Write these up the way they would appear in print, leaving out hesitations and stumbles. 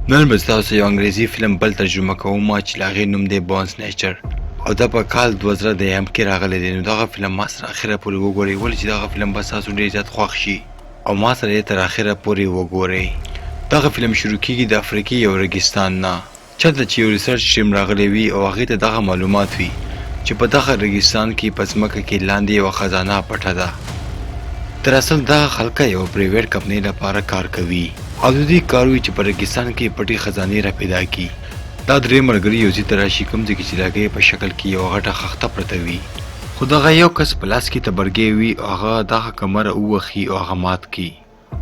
نن به تاسو یو انګریزي فلم بل ترجمه کوم چې لا غي نوم دی بون سنیچر او دا په کال 2000 د یم کې راغلی دی. نو دغه فلم ما سره اخره پورې وګورئ ولې چې دغه فلم به تاسو ډېر زیات خوښ شي او ما سره یې تر اخره پورې وګورئ. دغه فلم شروع کیږي د افریقي یو ریګستان نه چاته چې یو ریسرچ ټیم راغلی وي او هغې ته دغه معلومات وي چې په دغه ریګستان کې په ځمکه کې لاندې یوه خزانه پټه ده. دراصل دغه خلکه یو پریویټ کمپنۍ لپاره کار کوي او د دې کار وي چې په ریګستان کې پټې خزانې را پیدا کړي. دا درې ملګري یو ځای ته راشي کوم ځای کې چې د هغې په شکل کې یوه غټه خښته پرته وي خو دغه یو کس په لاس کې تبرګی وي او هغه دغه کمره ووهي او هغه مات کړي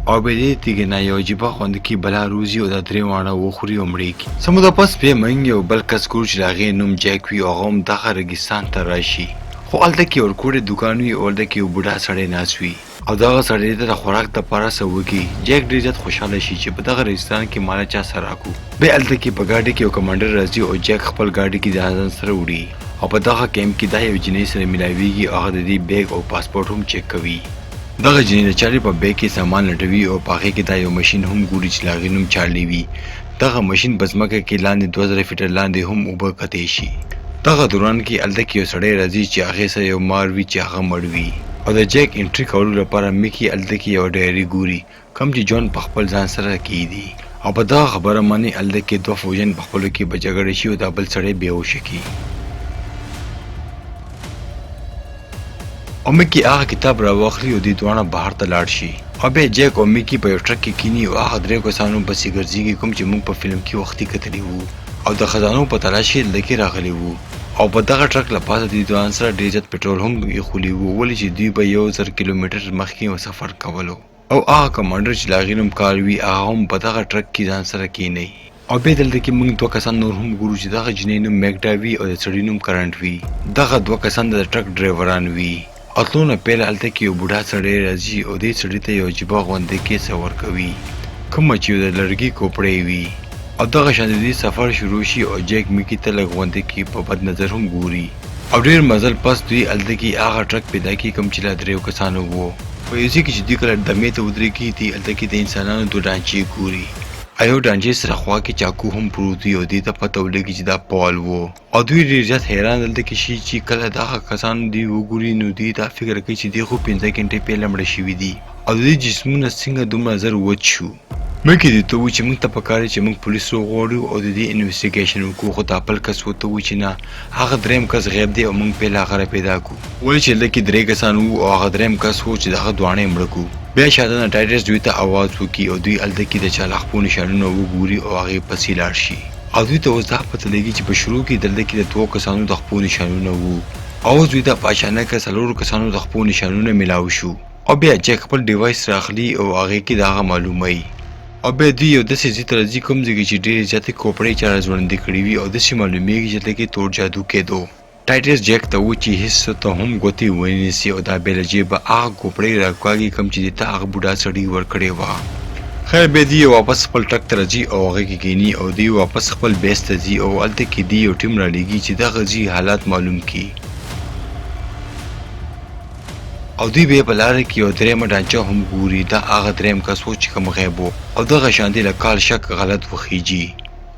او بیا دې تیږې نه یو عجیبه خوند کې بلا روزي او دا درې واړه وخوري او مړې کړي. څه موده پس بیا موږ یو بل کس ګورو چې د هغې نوم جیک وي او هغه هم دغه ریګستان ته راشي خو هلته کې ورکوړی دوکان وي او هلته کې یو بوډا سړی ناست وي او دغه سړی ته د خوراک دپاره څه وکړي. جیک ډېر زیات خوشحاله شي چې په دغه ریګستان کې ماله چا سره راکړو. بیا هلته کې په ګاډۍ کې یو کمانډر راځي او جیک خپل ګاډۍ کې د ځان سره وړي او په دغه کیمپ کې دا یو جنۍ سره میلاویږي او هغه د دې بیګ او پاسپورټ هم چیک کوي. دغه جنۍ د چارلي په بیګ کې سامان لټوي او په هغې کې دا یو مشین هم ګوري چې د هغې نوم چارلي وي. دغه مشین په ځمکه کې لاندې 2000 فیټه لاندې هم اوبه کتی شي. دغه دوران کې هلته کې یو سړی راځي چې هغې سره یو مار وي چې هغه مړ وي او د جیک انټري کولو لپاره میکي هلته کې یو ډایري ګوري کوم چې جون په خپل ځان سره کیدي او په دغه خبره باندې هلته کې دوه فوجیان په خپلو کې په جګړه شي او دا بل سړی بېهوشه کي او میکي هغه کتاب راواخلي او دې دواړه بهر ته لاړ شي او بیا جیک او میکي په یو ټرک کې کیني او هغه درې کسانو پسې ګرځېږي کوم چې موږ په فلم کې وختي کتلي وو او د خزانو په تلاش کې هلته کې راغلي وو او په دغه ټرک له پاسه دوی دوان سره ډېر زیات پټرول هم ایښولي وو ولې چې دوی به 1000 کیلومتر مخکې یو سفر کولو او هغه کمانډر چې د هغې نوم کارل وي هغه هم په دغه ټرک کې ځان سره کینی او بیا دلته کې موږ دوه کسان نور هم ګورو چې دغه جنۍ نوم میګډا وي او د سړي نوم کرنټ وي. دغه دوه کسان د ټرک ډرایوران وي او تلو نه پیله هلته کې یو بوډا سړی راځي او دې سړي ته یو عجیبه غوندې کیسه ورکوي کومه چې د لرګي کوپړی وي او دغه شان د دې سفر شروع شي او جیک میکي ته لږ غوندې کې په بد نظر هم ګوري او ډېر مزل پس دوی هلته کې هغه ټرک پیدا کړي کوم چې له دریو کسانو وو. په یو ځای کې چې دوی کله دمې ته ودرېږي دوی هلته کې د انسانانو دوه ډانچې ګوري او یو ډانچې سره خوا کې چاقو هم پروت وي او دې ته پته ولګي چې دا پال وو او دوی ډېر زیات حیران دلته کې شي چې کله دغه کسان دوی وګوري نو دوی دا فکر کوي چې دوی خو 15 غنټې پهله مړه شوي دي او د دې جسمونه څنګه دومره زر وچ شو. مکې دې ته وایي چې موږ ته پکار دی چې موږ پولیس وغواړو او د دې انویسټیګیشن وکړو خو دا بل کس ورته وایي چې نه هغه درېیم کس غیب دی او موږ پهله هغه را پیدا کړو ولې چې هلته کې درې کسان وو او هغه درېیم کس و چې دغه دواړه یې مړه کړو. بیا شاته نه ټایټس دوی ته اواز وکړي او دوی هلته کې د چالاخپو نشانونه وګوري او هغې پسې لاړ شي او دوی ته اوس دا پته لګي چې په شروع کې دلته کې د دوو کسانو د خپو نشانونه وو او اوس دوی ته په اچانکه څلورو کسانو د خپو نشانونه میلاو شو او بیا جیک خپل ډیوایس راخلي او هغې کې د هغه معلوموي او بیا دوی یو داسې ځای ته راځي کوم ځای کې چې ډېرې زیاتې کوپړۍ چا راځوړندې کړي وي او داسې معلومېږي چې هلته کې تور جادو کېدو. ټایټس جیک ته و چې هېڅ څه ته هم ګوتې ونه نیسي او دا بې له جیبه هغه کوپړۍ راکاږي کوم چې دې ته هغه بوډا سړي ورکړې وه. خیر بیا دوی واپس خپل ټرک ته راځي او هغې کې کښېني او دوی واپس خپل بیس ته ځي او هلته کې دوی یو ټیم رالیږي چې دغه ځي حالات معلوم کړي او دوی بیا په لاره کې یو درېیمه ډانچه هم ګوري دا هغه درېیم کس و چې کوم غیب و او دغه شانتې له کال شک غلط وخیږي.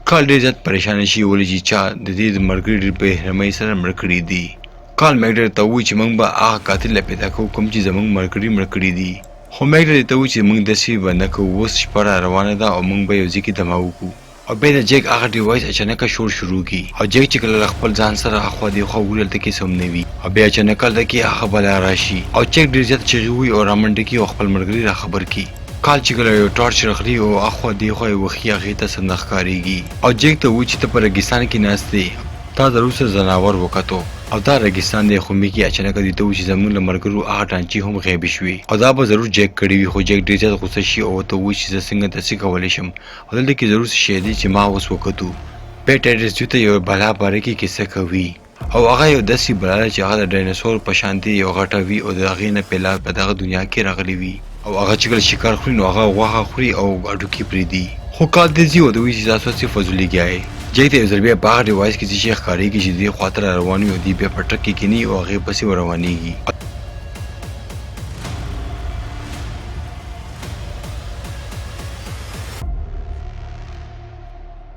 کال ډېر زیات پریشانه شي ولې چې چا د دې د ملګري ډېر بېرحمۍ سره مړه کړي دي. کال میګډر ته وایي چې موږ به هغه قاتل له پیدا کوو کوم چې زموږ ملګري مړه کړي دي خو میګډر ته وایي چې موږ داسې به نه کوو اوس شپه را روانه ده او موږ به یو ځای کې دمه وکړو او بیا د جیک هغه ډیوایس اچانکه شور شروع کړي او جیک چې کله له خپل ځان سره اخوا دیخوا ګوري هلته کې څه هم نه وي او بیا اچانک هلته کې هغه بلا راشي او جیک ډېر زیات چغې ووایي او رامنډه کړي او خپل ملګري راخبر کړي. کال چې کله یو ټارچ راخلي او اخوا دیخوا یې وښي هغې ته څه نه ښکارېږي او جیک ته وایي چې ته په ریګستان کې ناست دی تا ضرور څه ځناور وکتو او دا ریګستان دی خو میکي اچانکه دوی ته وایي چې زموږ له ملګرو هغه ټانچې هم غیبې شوې او دا به ضرور جیک کړي وي خو جیک ډېر زیات غوسه شي او ورته وایي چې زه څنګه داسې کولی شم او دلته کې ضرور څه شی دی چې ما اوس وکتو. بیا ټایټس دوی ته یو بلا باره کې کیسه کوي او هغه یو داسې بلا ده چې هغه د ډایناسور په شانتې یو غټه وي او د هغې نه پهله په دغه دنیا کې راغلی وي او هغه چې کله شکار خوري نو هغه غوښه خوري او هډوکي پرېږدي خو کال دې ځي او د وایي چې تاسو څه فضولي ګیا یې. جیک ته یو ځل بیا په هغه ډیوایس کې څه شی ښکارېږي چې دې خوا ته را روان وي او دوی بیا په ټرک کې کښېني او هغې پسې ورروانېږي.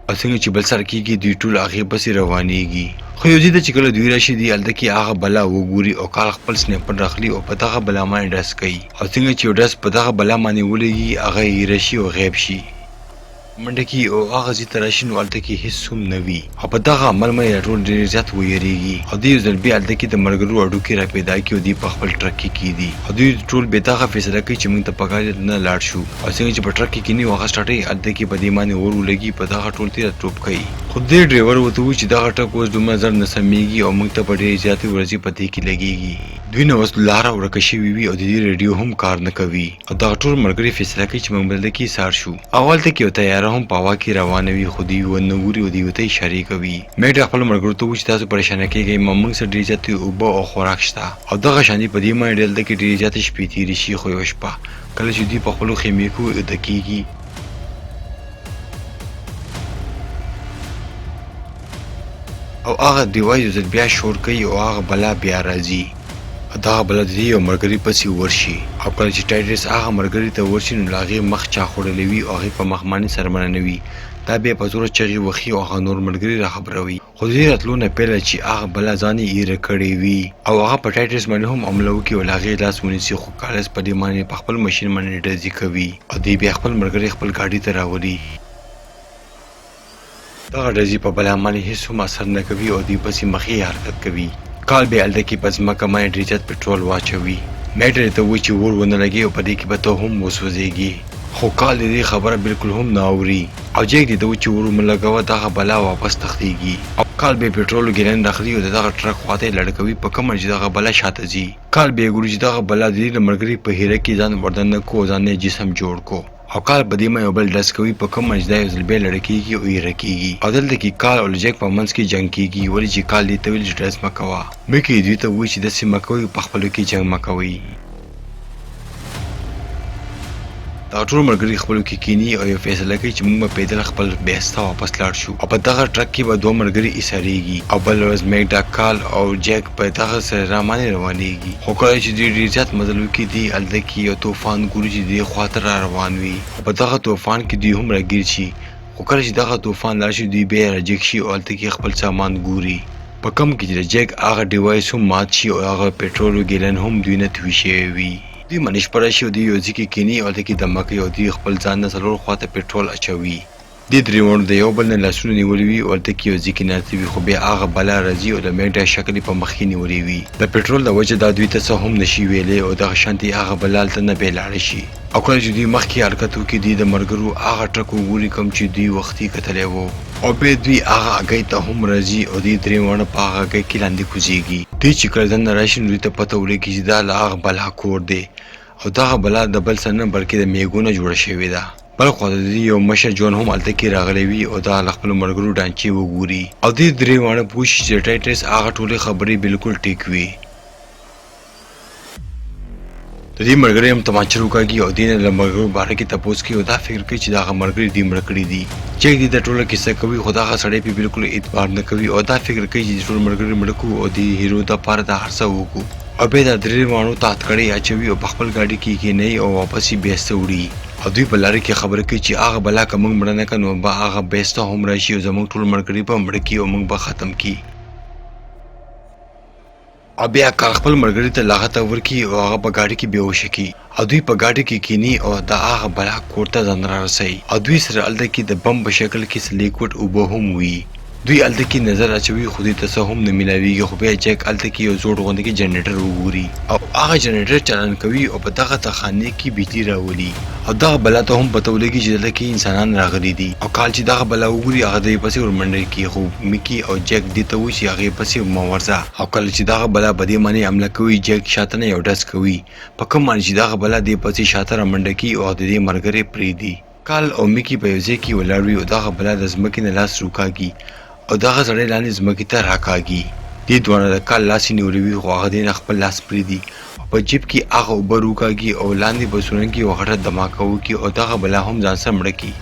او څنګه چې بل سر کېږي دوی ټول هغې پسې روانېږي. خو یو ځای ته چې کله دوی راشي دي هلته کې هغه بلا وګوري او کال خپل سنیپر راخلي او په دغه بلا باندې ډز کوي او څنګه چې یو ډز په دغه بلا باندې ولګي هغه هیره شي او غیب شي منډه کې او هغه ځای ته راشي نو هلته کې هېڅ هم نه وي او په دغه عمل باندې ټول ډېر زیات ویریږي او دوی یو ځل بیا هلته کې د ملګرو اډوکې را پیدا کړي او دوی په خپل ټرک کې کېږدي او دوی ټول بې دغه فیصله کوي چې موږ ته پکار دی نه لاړ شو او څنګه چې په ټرک کې کېني هغه سټارټوي هلته کې په دې باندې اور ولګي په دغه ټول تېره ټوپ کوي خو دې ډریور ورته وایي چې دغه ټرک اوس دومره زر نه سمېږي او موږ ته په ډېرې زیاتې ورځې په دې کې لګېږي دوی نه اوس لاره ورکه شوې وي او د دې ریډیو هم کار نه کوي او دغه ټول ملګري فیصله کوي چې موږ به دلته کې ایسار شو او هلته کې یو طیاره هم په هوا کې روانه وي خو دوی ونه ګوري او دوی ورته اشارې کوي میډ خپلو ملګرو ته وایي چې تاسو پریشانه کېږئ موږ سره ډېرې زیاتې اوبه او خوراک شته او دغه شانې په دې باندې دلته کې ډېرې زیاتې شپې تېرې شي خو یوه شپه کله چې دوی په خپلو خیمې کې ویده کېږي او هغه دیوال یو ځل بیا شور کوي او هغه بلا بیا راځي دغه بلا د دې یو ملګري پسې ورشي او کله چې ټایټس هغه ملګري ته ورشي نو له هغې مخ چا خوړلی وي او هغې په مخ باندې سرمنه نه وي دا بیا په زوره چغې وهي او هغه نور ملګري راخبروي خو د دې راتلو نه پیله چې هغه بلا ځان یې ایره کړې وي او هغه په ټایټس باندې هم حمله وکړي او له هغې لاس ونیسي خو کارلس په دې باندې په خپل مشین باندې ډزې کوي او دوی بیا خپل ملګري خپل ګاډي ته راولي دغه ډزې په بلا باندې هېڅ هم اثر نه کوي او دوی پسې مخې حرکت کوي کال بیا هلته کې په ځمکه باندې ډېر زیات پټرول واچوي میټر یې ته وایي چې اور ونه لګي او په دې کې به ته هم وسوځېږي خو کال د دې خبره بالکل هم نه اوري او جیک دې ته وایي چې اور مه لګوه دغه بلا واپس تښتېږي او کال بیا پټرولو ګیلن راخلي او د دغه ټرک خواته یې لړ کوي په کومه چې دغه بلا شاته ځي کال بیا ګوري چې دغه بلا د دې د ملګري په هیره کې ځان وردننه کو او ځان یې جسم جوړ کو او کال په دې باندې یو بل ډز کوي په کوم منځ دا یو ځل بیا لړه کېږي او ایره کېږي او دلته کې کال او جیک په منځ کې جنګ کېږي ولې چې کال دې ته ویل چې ډز مه کوه میکې دوی ته وایي چې داسې مه کوئ په خپلو کې جنګ مه کوئ دا ټول ملګري خپلو کې کینی او یو فیصله کوي چې موږ به پیدل خپل بیس ته واپس لاړ شو او په دغه ټرک کې به دوه ملګري ایساریږي او بل ورځ میکډا کال او جیک په دغه سره رامانې روانېږي خو کله چې دوی ډېر زیات مزل وکړي دي هلته کې یو طوفان ګوري چې دې خواته را روان وي او په دغه طوفان کې دوی هم راګیر شي خو کله چې دغه طوفان لاړ شي دوی بیا راجګ شي او هلته کې خپل سامان ګوري په کم کې چې د جیک هغه ډیوایس هم مات شي او هغه پټرولو ګیلن هم دوی نه توی شوی وي دوی منې شپه راشي او دوی یو ځای کې کیني او هلته کې دمه کوي او دوی خپل ځان نه څلور خواته پټرول اچوي دې درېواړو د یو بل نه لاسونه نیولي وي او هلته کې یو ځای کې ناستې وي خو بیا هغه بلا راځي او د میکډا شکل یې په مخ کې نیولې وي د پټرول د وجې دا دوی ته څه هم نشي ویلی او دغه شانتې هغه بلا هلته نه بیا لاړه شي او کله چې دوی مخکې حرکت وکړي دوی د ملګرو هغه ټرک وګوري کوم چې دوی وختي کتلی و او بیا دوی هغه هګۍ ته هم راځي او دوی درېواړه په هغه هګۍ کې لاندې کوزېږي دوی چې کله دننه راشي نو دوی ته پته ولګي چې دا له هغه بلا کور دی او دغه بلا د بل څه نه بلکې د میږو نه جوړه شوې ده بل خوا د دې یو مشر جون هم هلته کې راغلی وي او دا له خپلو ملګرو ډانچې وګوري او دوی درېواړه پوه شي چې ټایټس هغه ټولې خبرې بالکل ټیک وي د دې ملګري هم تمانچه وکاږي او دې نه له ملګرو باره کې تپوس کوي او دا فکر کوي چې دغه ملګري دوی مړه کړي دي جیک دې د ټوله کیسه کوي خو دغه سړی پې بالکل اعتبار نه کوي او دا فکر کوي چې ټول ملګري مړه کړو او د هیرو دپاره دا هر څه وکړو او بیا دا درېواړو ته هتکړۍ اچوي او په خپل ګاډي کې کېنوي او واپس یې بیس ته وړي او دوی په لاره کې خبره کوي چې هغه بلا که موږ مړه نه کړو نو به هغه بیس ته هم راشي او زموږ ټول ملګري به مړه کړي او موږ به ختم کړي او بیا کال خپل ملګري ته لغته ورکړي او هغه په ګاډي کې بېهوشه کړي او دوی په ګاډي کې کینی او د هغه بلا کور ته ځان رارسوي او دوی سره هلته کې د بم په شکل کې څه لیکوډ اوبه هم وي دوی هلته کې نظر اچوي خو دوی ته څه هم نه میلاویږي خو بیا جیک هلته کې یو زوړ غوندې کې جنریټر وګوري او هغه جنریټر چالان کوي او په دغه تخانې کې بجلي راولي او دغه بلا ته هم پته ولګي چې دلته کې انسانان راغلي دي او کال چې دغه بلا وګوري هغه د یې پسې ورمنډه کړي خو میکي او جیک دې ته وایي چې هغې پسې مه ورځه او کله چې دغه بلا په دې باندې حمله کوي جیک شاته نه یو ډز کوي په کوم باندې چې دغه بلا دې پسې شاته رامنډه کړي او د دې ملګري پرېږدي کال او میکي په یو ځای کې ولاړ وي او دغه بلا د ځمکې نه لاس روکاږي او دغه سړی لاندې ځمکې ته راکاږي دې دواړه د کال لاس یې نیولی وي خو هغه دې نه خپل لاس پرېږدي او په جیب کې هغه اوبه روکاږي او لاندې په سورنګ کې یو غټه دماکه وکړي او دغه بلا هم ځان سره مړه کړي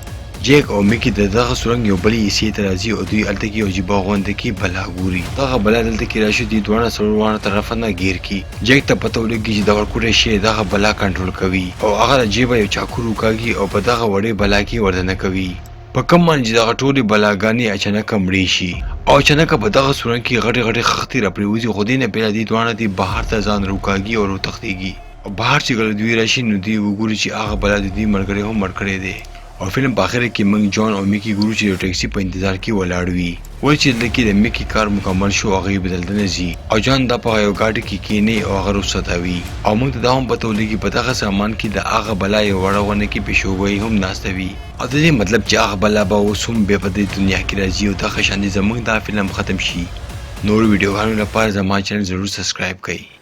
جیک او میکي د دغه سورنګ یو بلې حصې ته راځي او دوی هلته کې یو عجیبه غونډه کې بلا ګوري دغه بلا دلته کې راشي دوی دواړه څلور طرفه نه ګیر کړي جیک ته پته ولګي چې دغه کوټې شی دغه بلا کنټرول کوي او هغه له جیبه یو چاقو روکاږي او په دغه وړې بلا کې وردننه کوي په کوم باندې دغه ټولې بلاګانې اچانک مړې شي او اچانک په دغه سورن کې غټې غټې خښتې راپرېوځي خو دې نه بېله دې دواړه دې بهر ته ځان روکاږي او وتښتېږي او بهر چې کله دوی راشي نو دوی وګوري چې هغه بلا د دوی ملګری هم مړ کړی دی او فلم په آخر کې موږ جان او میکي ګورو چې د ټیکسي په انتظار کې ولاړ وي ولې چې دلته کې د میکي کار مکمل شو هغه یې بدلته ځي او جان دا په یو ګاډي کې کینی او هغه رخصته وي او موږ ته دا هم پته ولګي په دغه سامان کې د هغه بلا یو وړه ونه کې پیشوګۍ هم ناسته وي او د دې مطلب چې هغه بلا به اوس هم بیا په دې دنیا کې راځي او دغه شان زموږ دا فلم ختم شي نور ویډیوګانو لپاره زما چینل ضرور سبسکرایب کړئ